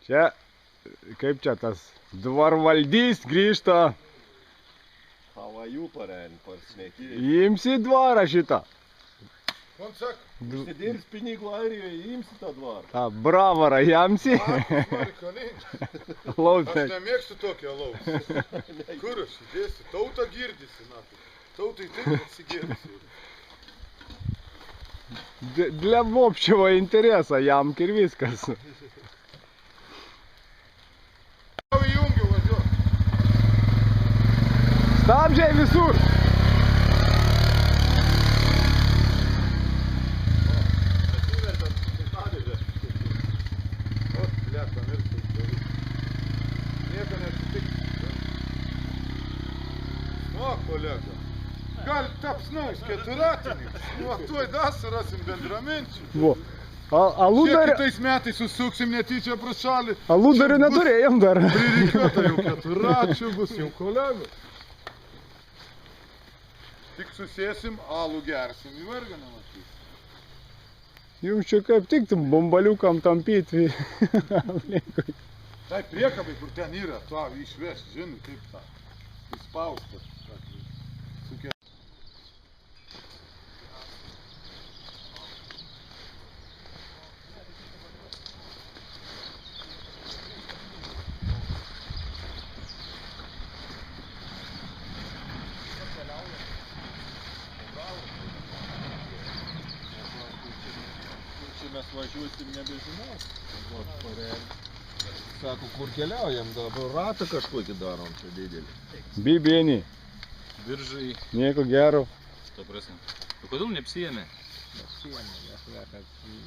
Čia, kaip čia tas dvarvaldys grįžta. Havajų parsnekį. Imsi dvarą šitą. Užsidirbs pinigų Airijoje, imsi tą dvarą. Ta bravarą jamsi. Aš nemėgstu tokio alaus. Kur aš įdėsiu? Tauta girdisi, natai. Tautai taip nesigirdisi. Для общего интереса ямки ir viskas. Jau įjungiu važiuot. Stabdžiai visur. Kolega, gal taps naujas keturatininkas. O tuoj dar surasim bendraminčių. Aludario... Kitais metais susuksim netyčia pro šalį. Aludario neturėjom dar. Pririkiuota jau keturačių bus jau kolegų. Tik susėsim, alų gersim, į vargą nematys. Jums čia kaip tik tam bombaliukam tampyti. Tai priekabai, kur ten yra, tuo išvešt, žinai, kaip tą. Įspaustas. Čia mes važiuosim nebežinau. Sako, kur keliaujam, dabar ratą kažkokį darom čia didelį. Bibienį. Biržai. Nieko gero. To prasme. O kodėl neapsijėmė?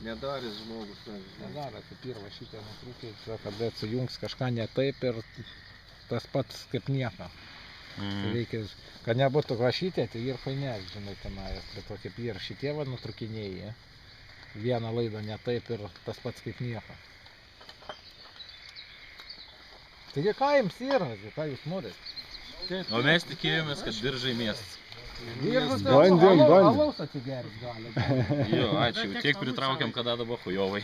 Nedarė žmogus. Nedarė, tai pirma šitie nutrūkiai, kada atsijungs kažką ne taip ir tas pats kaip nieko. Reikia, kad nebūtų rašytė, tai ir fainės, žinai, tenais, bet to kaip ir šitie va nutrūkinėjai. Vieną laidą ne taip ir tas pats kaip nieko. Taigi ką jums yra, ką jūs norit? O mes tikėjomės, kad Biržai miestas. Bandėm. Alaus atsigeris gali. Jo, ačiū. Tiek pritraukiam, kada dabar chujovai.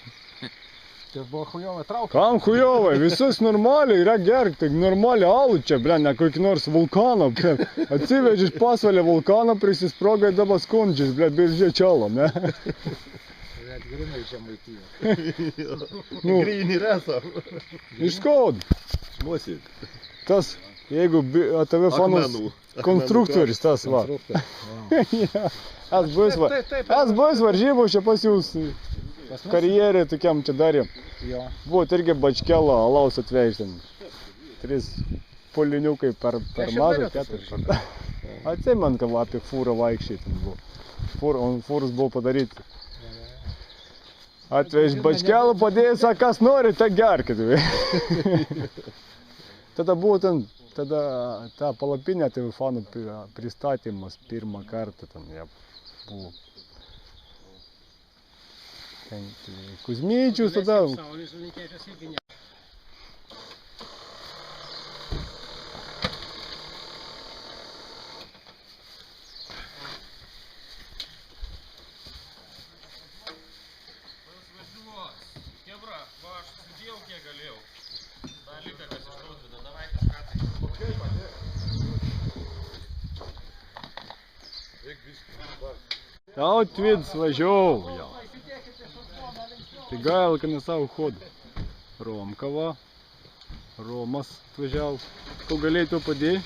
Tai buvo chujovai traukia. Kam chujovai? Visus normaliai yra gerk, tai normaliai alų čia, ble, ne kokį nors vulkaną, ble. Atsiveži iš pasvalio vulkaną, prisisprogai dabar skundžiais, ble, Biržė čialo, ne? Grinai žemaitija. Grynį resam. Iš Skaud. Šmosi. Tas, jeigu ATV fanus konstruktorius, tas va. Es buvęs varžybų čia pas jūs karjerį tokiam čia darėm. Buvo irgi bačkelą alaus atvežti. 3 poliniukai per mažą, 4. Atsimenu, kad apie fūrą vaikščiai buvo. Fūrus buvo padaryti. Atvež bačkelą, padėjai, sako, kas nori, tai gerkit. Tada buvo ten, ta palapinė TV fanų pristatymas pirmą kartą ten buvo. Kuzmyčius tada. Kebra, va aš sudėjau kiek galėjau. Ta liga, kas iš tautvido, davai kažką tai. Okei, padėk. Tautvids važiuoju jau. Tai gaila, kad nesavo ходу. Romka va. Romas atvažiavo. Ko galėjai to padėjai?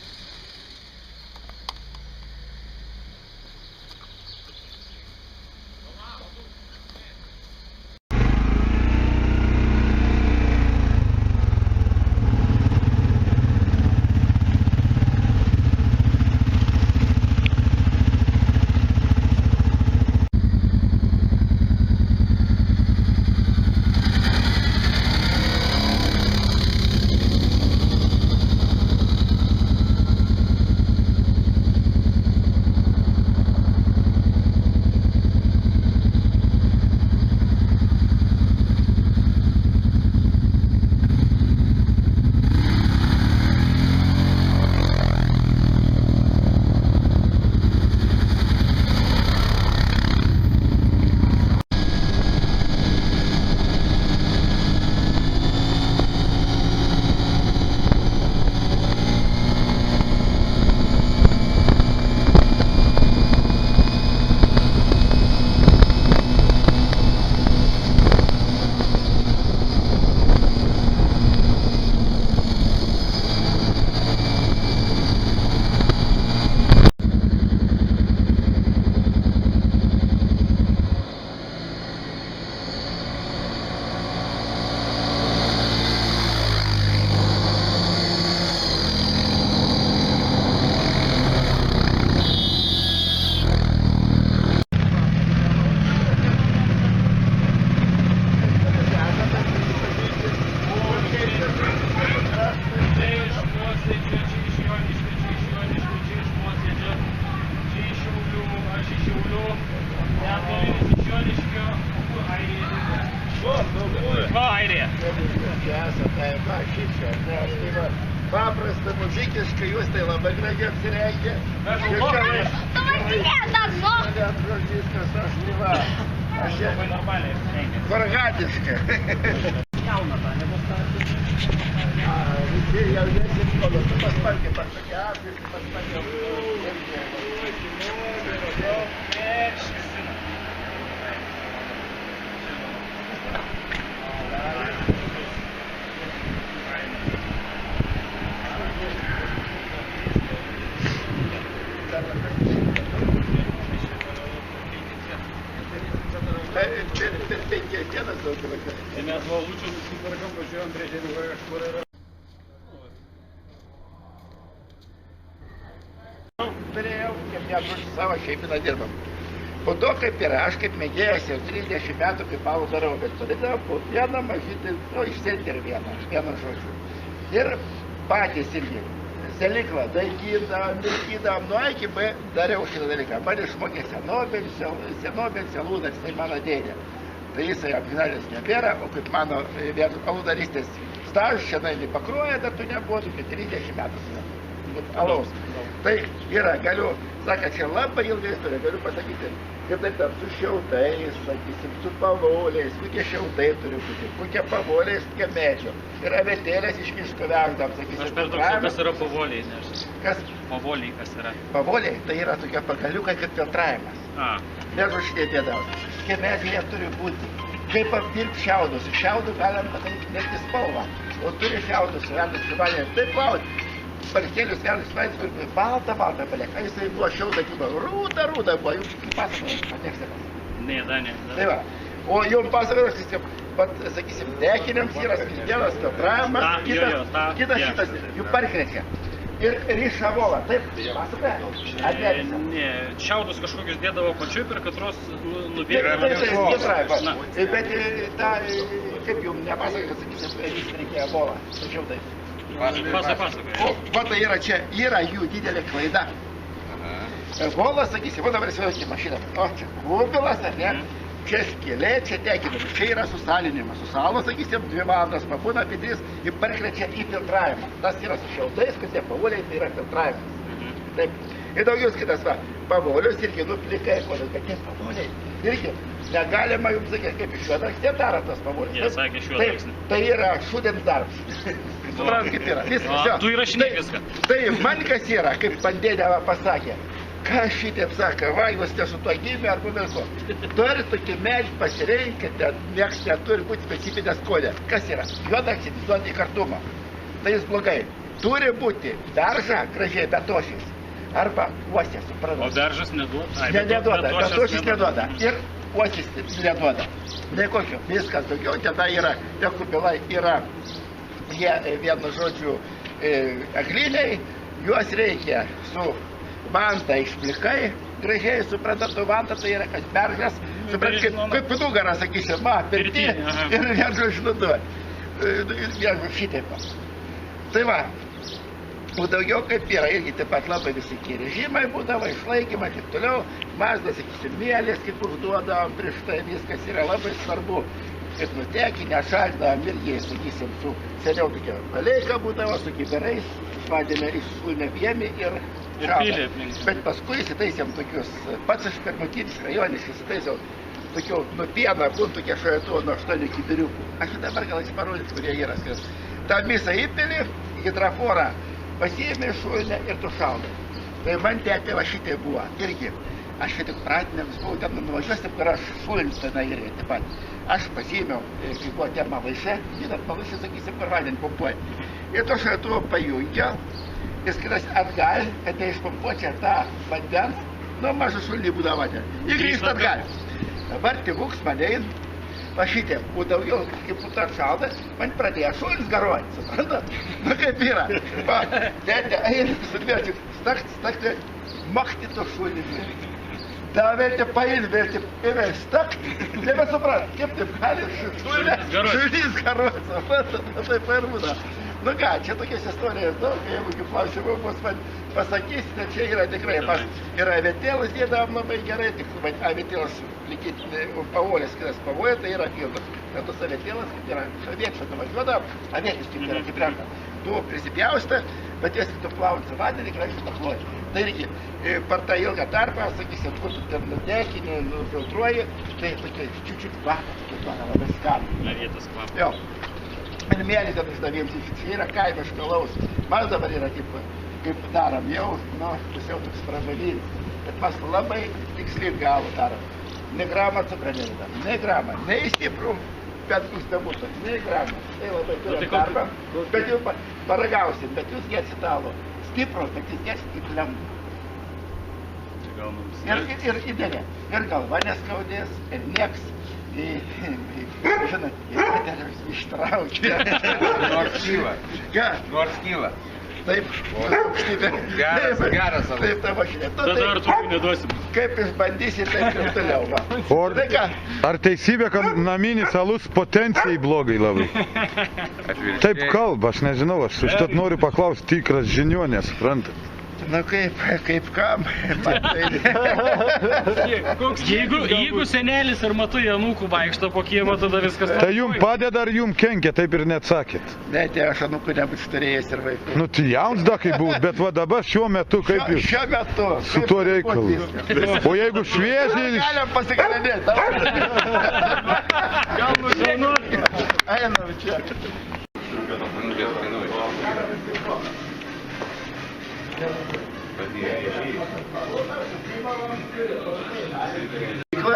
čia esate, tai va, šičia, nes tai va, paprasta muzikiškai, jūs tai labai gražiai apsirengė. Viskas, aš tai va, aš čia korgatiškai. Jauna ta, nebus ta. Visi jaunesni skolo, tu pasparkė, pasakė, apis, pasparkė. Per 5 dienas daug yra. Tai mes valučius nusipirkam, važiuojam prie žemų kažkur yra. Turėjau, kaip nežodžiu, savo šeiminą dirbam. Po to, kaip yra, aš kaip mėgėjas jau 30 metų kaip alų darau, bet turėdavau po vieną mažytį, iš centrį vieną žodžiu. Ir patys irgi. Seliklą, mirkydavom, nuo iki B dariau šitą dalyką. Man išmokė Senobel Selūnas, tai mano dėdė. Tai jisai apginalės nebėra, o kaip mano aludaristės stažas šiandien pakruoja, dar tu nebuvo, kaip 30 metų alaus. Tai yra, galiu, saka, čia labai ilgai istorija, galiu pasakyti, kad taip tam su šiaudais, sakysim, su pavoliais, kokie šiaudai turi būti, kokie pavoliais, kokie medžio. Ir avetėlės iš miško veždam, sakysim. Aš per daug, kas yra pavoliai, nežinau. Kas? Pavoliai, kas yra? Pavoliai, tai yra tokie pagaliukai kaip filtravimas. Nežinau šitie dėdavos. Šitie medžiai jie turi būti. Kaip apdirbti šiaudus. Šiaudų galim padaryti netgi spalvą. O turi šiaudus, suvedus su vanė. Taip plauti. Parkelius vedus vanės, kur balta palieka. Jisai buvo šiaudą, rūda buvo. Jums kaip pasakojas, patekstamas. Ne. Tai va. O jums pasakojas, sakysim, dechiniams yra vienas filtravimas, kitas šitas jų parkrečia. Ir riša volą, taip? Pasakoja? Ne, šiaudus kažkokius dėdavo pačiu, per katros nubėga. Tai, bet ta, kaip jums nepasakoja, sakysim, reikėjo volą, tačiau taip. Pasakoja. Va tai yra čia, yra jų didelė klaida. Volas, sakysim, va dabar įsivaizduokite mašiną. O, čia kubilas, ar ne? Čia skėlė, čia tekinimas. Čia yra susalinimas. Susalo, sakysim, 2 valandas pabūna, apie 3 ir parkrečia į filtravimą. Tas yra su šiaudais, kad tie pavoliai, tai yra filtravimas. Taip. Ir daugiau kitas, va, pavolius irgi nuplikai, bet tie pavoliai irgi negalima jums sakyti, kaip iš juodakstė daro tas pavolius. Jie sakė juodakstė. Tai yra šūdens darbas. Suprantat, kaip yra. Viskas. Tu įrašinėk viską. Tai man kas yra, kaip pandėdė pasakė. Ką šitėp sako, va, jūs te su tuo gimė arba vėlko. Turi tokį medį pasirinkti, kad nieks neturi būti specifinė skonė. Kas yra? Juodaksis duoda į kartumą. Tai jis blogai. Turi būti berža gražiai betošis. Arba uosės, suprantat. O beržas neduoda? Neduoda, betošis neduoda. Ir uosės neduoda. Ne kokio. Viskas daugiau, tada yra, tie kupilai yra, jie vienu žodžiu agliniai, juos reikia su vanta išplikai, gražiai, suprantat, vanta tai yra kas beržas, suprantat, kaip nugarą, sakysim, pirti ir vienu žinoduot. Šitaip. Tai va, o daugiau kaip yra, irgi taip pat labai visi režimai būdavo, išlaikymai, taip toliau, mazdas, sakysim, mėlės, kaip užduodavom prieš tai, viskas yra labai svarbu. Kaip nutekį, nešaldavom irgi, sakysim, su seniau tokia paleika būdavo, su kiberais, vadėme išsulmėpėmi ir šalda. Bet paskui įsitaisėm tokius, pats aš pirmutinis rajonis įsitaisiau, tokių nupieną, būn tokie šajatų nuo 8 kibiriukų. Aš dabar gal parodysiu, kurie yra. Ta misą įpili, hidraforą pasiėmė šulinę ir tu šaudai. Tai man tėpė va šitai buvo, irgi. Aš šitai pratinėms buvau ten nuvažiuosim, kur aš šulinis tenai irgi taip pat. Aš pasiėmiau, kai buvo tema vaišė, kitas pavaišė, sakysim, per vandenį pompuoja. Ir to šaituvo pajungia, jis kitas atgal, kad neišpompuočia tą vandens, nu mažą šulinį būdavo ten. Ir grįžta atgal. Dabar tėvuks mane eina, va šitiem, o daugiau, kaip puta šalda, man pradėjo šulinis garuoti, suprantat? Nu kaip yra. Va, dėdė, eina, sudvėčiu, stakti, makti to šulinį. Da vėlti paėdė, vėlti ėmė stakti, nebesuprat, kaip taip gali šulinys garuoti, suprantat, taip ir būna. Nu ką, čia tokias istorijas daug, jeigu kaip klausimų bus man pasakysite, čia yra tikrai, yra avietėlas dėdavom labai gerai, tik avietėlas pavojęs, kitas pavojęs, tai yra ir tas avietėlas, kaip yra aviečio nuvažiuodavo, avietis kaip yra, kaip renka. Tu prisipjaustą, bet jas tu plauni vandenį, gražiai pakloji. Tai irgi per tą ilgą tarpą, sakysim, kur tu ten nutekini, nufiltruoji, tai tokia čiūčiut kvapą, labai skanų. Avietas kvapą. Jo. Mėlį ten išdavėjams, čia yra kaimo škalaus. Man dabar yra kaip darom jau, nu, pusiau toks pražalynis. Bet mes labai tiksliai galų darom. Ne gramą cukranėlį darom, ne gramą, ne įstiprų, bet bus nebūtų, ne gramą. Tai labai turim darbą, bet jau paragausim, bet jūs gėsit alų. Stiprus, bet jūs gėsit kaip lengvų. Ir įdėlė. Ir galva neskaudės, ir nieks. Žinot, ištraukė. Nors kyla. Ką? Nors kyla. Taip, Geras alus. Taip, tavo šiandien. Tada ar tu neduosim? Kaip išbandysi, taip ir toliau. Va. O Tai ką? ar teisybė, kad naminis alus potencijai blogai labai? Taip kalba, aš nežinau, aš užtat noriu paklausti tikras žiniuonės, suprantat? Nu kaip kam? Jeigu senelis ar matai anūkų vaikšto po kiemą, tada viskas... Tai jum padeda ar jum kenkia, taip ir neatsakėt? Ne, tai aš anūkų nebūtų turėjęs ir vaikų. Nu, tai jauns da kaip būt, bet va dabar šiuo metu kaip jūs Šiuo metu. su tuo reikalu? O jeigu šviežiai... Galim pasikalbėti. Gal nužinot? Einam čia.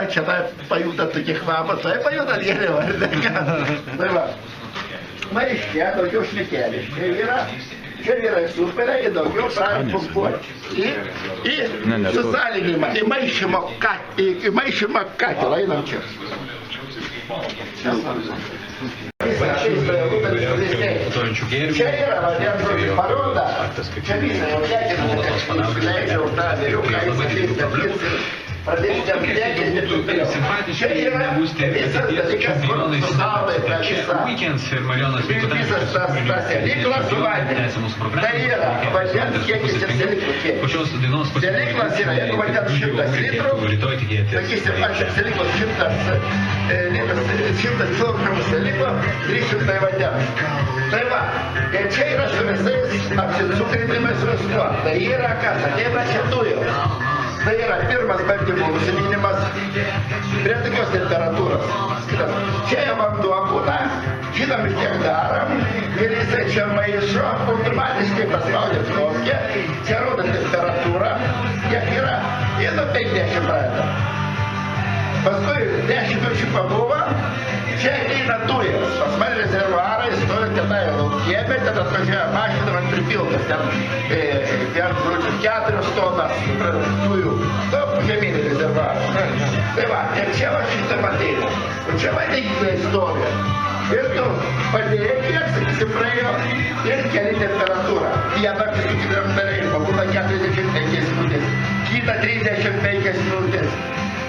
Čia tai pajuda tokį kvapą, tai pajuda geriau, ar ne ką? Tai va, maiške daugiau šnekėlį. Čia yra superiai, daugiau pradėm pumpuoti. Į susalinimą, į maišymą katilą, einam čia. Čia yra, vadinasi, paroda. Čia visą jau deginame, kad išleidžiau tą vyriuką, jis pradėsim deginti. Čia yra visas dalykas, kur susaudai tą visas tas seliklas su vandeniu. Tai yra, vandens kiekis ir seliklų kiekis. Seliklas yra, jeigu vandens 100 litrų, sakysim, aš seliklas 100 kg seliklo, 300 vandens. Tai va, ir čia yra su visais apsisukrinimais su viskuo. Tai yra kas, ateina čia dujų. Tai yra pirmas bandymų nusiminimas prie tokios temperatūros. Čia jau vanduo būna, žinom iš tiek darom, ir jisai čia maišo, automatiškai paspaudė plaukia, čia rodo temperatūrą, kiek yra, ir nuo 50 pradeda. Paskui 10 minučių pabuvo, čia eina dujas, pas mane rezervuarai stovi tenai laukieme, ten atvažiuoja mašina, man pripiltas, ten 4 tonas dujų, žemynį rezervuarą. Tai va, ir čia va šitą ateina, o čia va neįklai stovi. Ir tu padėjai, kiek, sakysim, praėjo ir keli temperatūrą. Vieną kitam darėjimą, būna 45 minutės, kitą 35 minutės.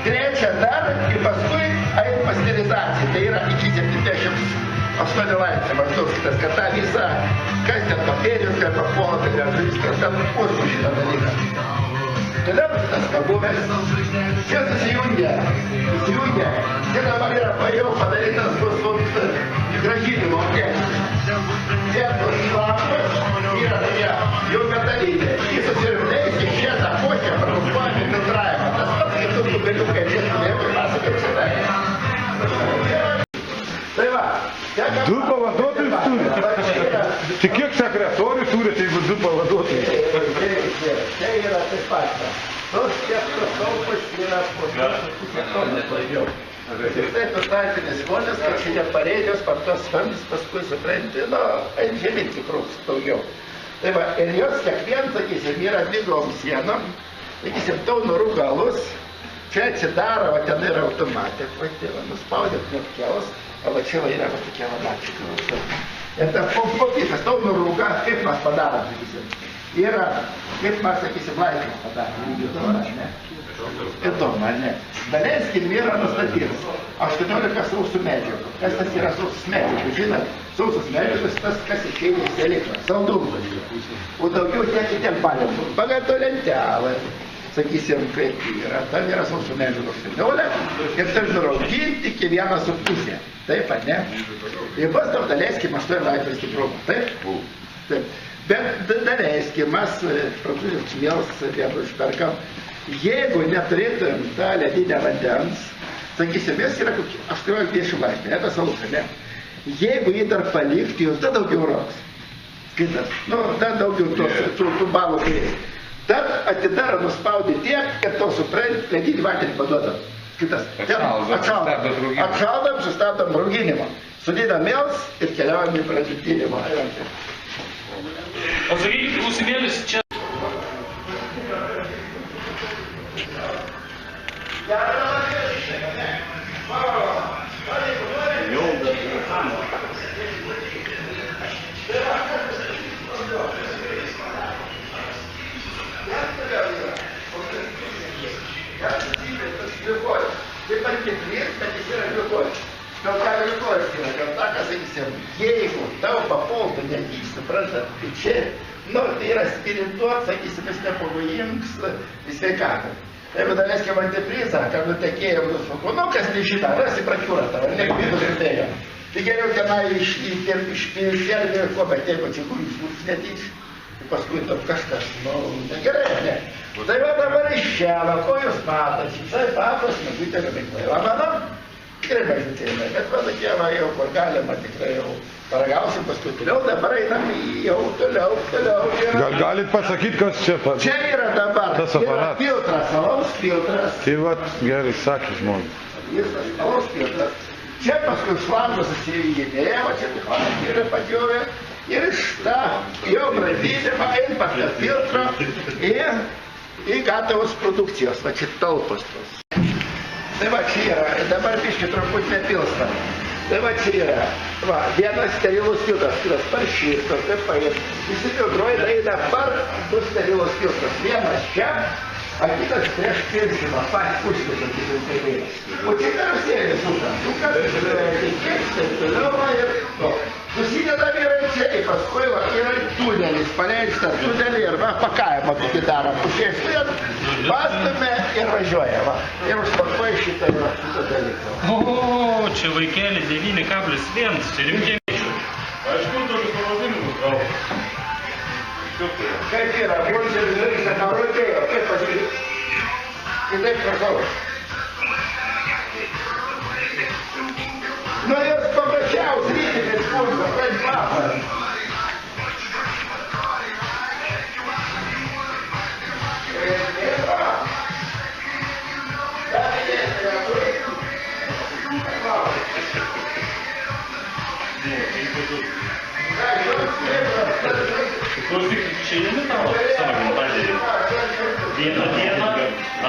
Trečia dar ir paskui eit pasterilizacija, tai yra iki 78 laipsnių maždaug šitas, kad tą visą, kas ten bakterijos, kad papuola, tai viskas ten užmu šitą dalyką. Toliau šitas kabuvės, čia susijungia, čia dabar yra jau padarytas bus grąžinimo objektas. Čia tos šlapas yra tokia jau metalinė, jis susirimleis į šietą košę, pranusuojami filtravimą. Tas pats kaip tu galiukai žiūrėjau, pasakai šitai. Tai va, Du pavaduotojus turite? Tik kiek sekretorių turite, jeigu 2 pavaduotojus? Čia yra taip pat. Tos kiek talpas yra po 2,5 tonos mažiau. Ir tai tos tarpinės žmonės, kad šitie pareidžios par tos vamdys, paskui supranti, ant žemyn tikrūks daugiau. Tai va, ir jos kiekvien, sakysim, yra dvigom sienom, sakysim, taunurų galus, čia atsidaro, o ten yra automatė, nuspaudėt knopkelos, o va čia va yra va tokia vadačika. Ir ta pompikas, taunurų gas, kaip mes padarom, sakysim, yra, kaip mes, sakysim, laikymą padarom, lygiai dabar, ne? Įdomu, ne? Daleiskim yra nustatytas 18 sausų medžiagų. Kas tas yra sausus medžiagų? Žinot, sausus medžiagas tas, kas išeina į seliklą, saldumą. O daugiau tiek į ten palėmų. Pagal to lentelę. sakysim, kaip yra, tam yra sausų medžiagos 17 ir taip surauginti iki 1,5. Taip, ar ne? Ir pas tam daleiskim 8 laipsnių stiprumo. Taip? Taip. Bet daleiskim, mes prancūzijos mėls vietų išperkam, jeigu neturėtum tą ledinę vandens, sakysim, jis yra 18-20 laipsnių, ne tas alus, ne? Jeigu jį dar palikti, jūs dar daugiau rauks. Kitas, nu, dar daugiau tų balų turės. Dar atidaro nuspaudė tiek, kad to supranti, ledinį vandenį paduodam. Kitas, atšaldam, sustabdam rauginimą. Sudėdam mėls ir keliaujam į pradėtinimą. O sakykit, klausimėlis čia. Jeigu tau papultų netys, suprantat, tai čia, nu, tai yra spirituot, sakysim, jis nepavojings sveikatą. Jeigu daleiskim antiprizą, kad nutekėjom nusfuku, nu, kas nežino, rasi prakiūrą tavo, nekvidų žudėjo. Tai geriau tenai išpilsėlį, ko, bet jeigu čia kur jūs netys, tai paskui tau kažkas, nu, negerai, ne? Tai va dabar iššėla, ko jūs matas, visai patas, nugutėlio veiklai. Va, manau, tikrai mažutėlė, bet va tokie va jau, kur galima tikrai jau paragausim, paskui toliau, dabar einam jau toliau. Galit pasakyti, kas čia? Čia yra dabar, yra filtras, alaus filtras. Tai va, gerai, sakė žmogus. Jis alaus filtras. Čia paskui šlangus atsijunginėja, va čia tik valandį yra padžiovė. Ir iš tą jau pradėdama eina pas tą filtrą į gatavos produkcijos, va čia talpos tos. Tai va čia yra, dabar biški truputį nepilsta. Tai va čia yra, va, vienas sterilus filtras, kitas par šitą, taip paėm. Visi filtruoja, eina par du sterilus filtras. Vienas čia, a kitas prieš pilsimą, puskus, sakysim, taip eina. O čia karusėlis sukas, reikės, taip toliau ir to. Susideda vyrai čia, ir paskui va, yra tunelis, paleistas tunelį ir va, pakavimą tokį darom. Pušiais vien, pastumė ir važiuoja, va. Ir užpakuoja šitą dalyką. O, čia vaikėlį 9,1, čia rimtėmičių. Aišku, tokius pavadinimus gal. Kaip yra, būtent visą kaurutėjo, kaip pasakyti? Kitaip prašau. Nu, jos paprasčiausiai rytinis pulsas, kaip kvapas. Klausyk, šiandien tavo savo gimtadienį. Vieną dieną,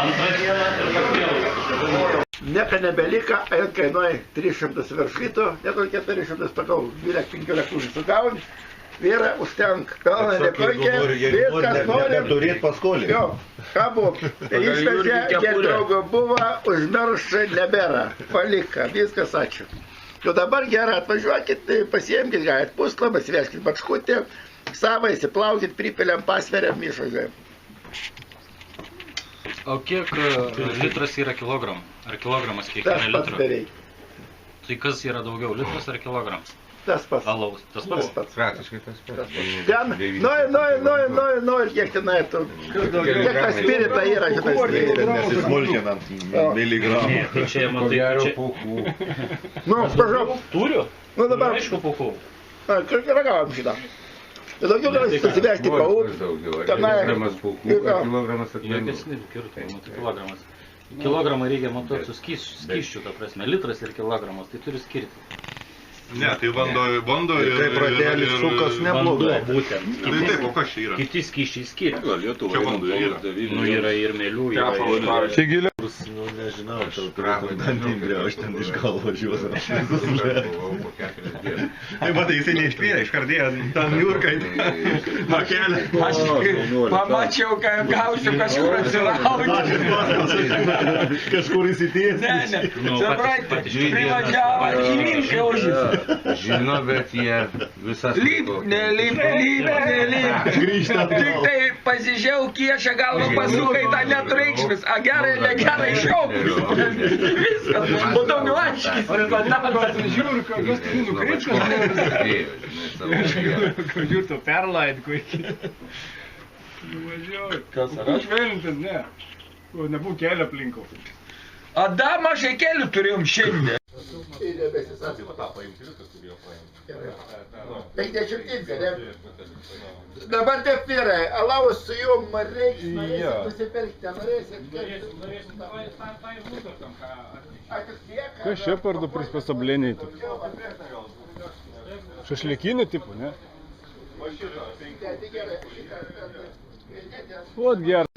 antrą dieną ir pakvėlų. Nieko nebelika, ir kainuoja 300 virš lito, netol 400 pakau, 12-15 už sugauni, vyra užtenk, pelną nekokia, viskas nori. Nebeturėt paskolį. Jo, ką buvo, išvežė, kiek draugo buvo, užmiršta nebėra, palika, viskas ačiū. Jau dabar gerai, atvažiuokit, pasiemkit, galit puslabą, sveškit bačkutį, savą įsiplaukit, pripeliam, pasveriam, išvažiuojam. O kiek litras yra kilogram? Ar kilogramas kiekviena Tas pats litro? beveik. Tai kas yra daugiau, litras ar kilograms? Tas pats. Alaus, tas Tas pats. pats. Praktiškai tas pats. Ten, nu ir kiek tenai tu, kiek ta spirita yra, šitas Nesismulkinant miligramų. Ne, tai čia matai, čia... Nu, prašau, Turiu? nu dabar, Aišku, pukau. ragavom šitą. Ir daugiau galės pasivežti paupį, tenai, Jokiesni skirtumai, tai kilogramas. Kilogramą reikia matuoti su skysčiu, ta prasme, litras ir kilogramas, tai turi skirti. Ne, tai bando ir... Tai pradėlis sukas neblogai. Vanduo būtent. Tai taip, o kas čia yra? Kiti skysčiai skiria. Čia vanduo yra. Nu yra ir mėlių, yra ir... Čia giliau. Nu, nežinau, tau dantim griaužti ten iš galvo žiūrėjau. Tai matai, jisai neištvėrė, iškardėjo tam Jurkai. Nuo kelio. Aš pamačiau, kad gausiu kažkur atsirauti. Kažkur įsitės. Ne, suprantate, privažiavo į Minką užės. Žinau, bet jie visas... Lyp. Grįžta atgal. Tik tai pasižiūrėjau, kiešą galvą pasukai, tą netreikšmis. A gerai, negerai, šaukis. Viskas, o daugiau aiškis. Žiūriu, kas tai nukreiptas. Žiūriu, tu perlaid, kuikiai. Nuvažiuoju. Kas, ar aš vėlintas, ne. O nebuvo kelio aplinkau. Ada mažai kelių turėjom šiandien. 50, ne? Dabar taip vyrai, alaus su jom reiks, norėsit nusipirkti, norėsit. Kas čia pardu prispособление? Шашлыкины типа, не? Вот гер.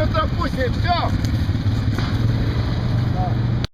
Petra pusė, все.